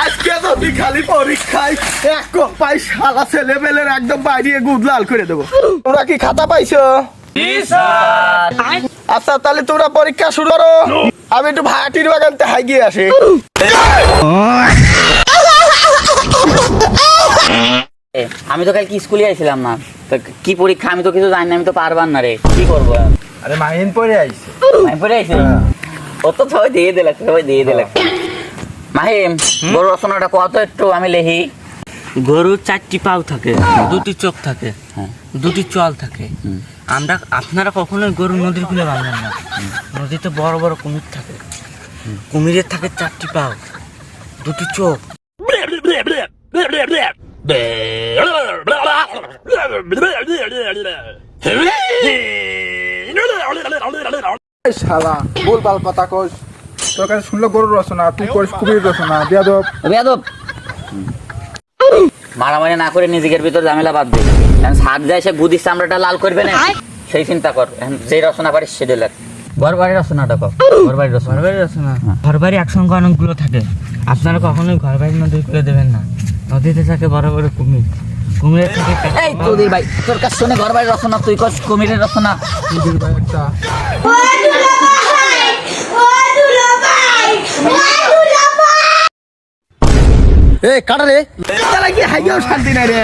আজকে যদি খালি পরীক্ষায় এক পাই শালা ছেলেবেলের একদম বাইরে গুদ লাল করে দেবো। তোমরা কি খাতা পাইছো? আচ্ছা তাহলে তোমরা পরীক্ষা শুরু করো। আমি একটু ভাটির বাগানতে হাই গিয়ে আসি। আমি তো কালকে স্কুলে আইছিলাম না, তো কি পরীক্ষা আমি তো কিছু জানি না, আমি তো পারবার না রে, কি করবো? আরে মাহিন পড়ে আইছে। আমি পড়ে আইছি, ও তো সবাই দিয়ে দিল, সবাই দিয়ে দিল। মাহিম, গরু রচনাটা কত একটু আমি লেহি। গরুর 4টি পাও থাকে, 2টি চোখ থাকে, 2টি চল থাকে। আপনারা কখনোই গরু নদীর কূলে বাঁধবেন না। নদীতে বড় বড় কুমির থাকে, কুমিরের থাকে 4টি পাও, 2টি চোখ। শালা বলবাল কথা কস। তোর কাছে শুনলো গরুর রচনা, তুই করিস কুমির রচনা। বেয়াদব বেয়াদব। মারামারি না করে নিজের ভিতর ঝামেলা বাদ দে। সাত যায় সে গুদির চামড়াটা লাল করবে না, সেই চিন্তা কর। যে রচনা পারিস সেটা লেখ। ঘরবাড়ির রচনাটা কর। ঘরবাড়ির রচনা, ঘরবাড়ি একসঙ্গে অনেকগুলো থাকে। আপনারা কখনোই ঘরবাড়ি নদীর কূলে দেবেন না। নদীতে থাকে বড় বড় কুমির, কুমিরের থাকে। এই তোদের ভাই, তোর কাছে শুনে ঘরবাড়ির রচনা, তুই কর কুমিরের রচনা। তোদের ভাই একটা এ কাটা রে, তারা কি হাইয়াও শান্তি নাই রে।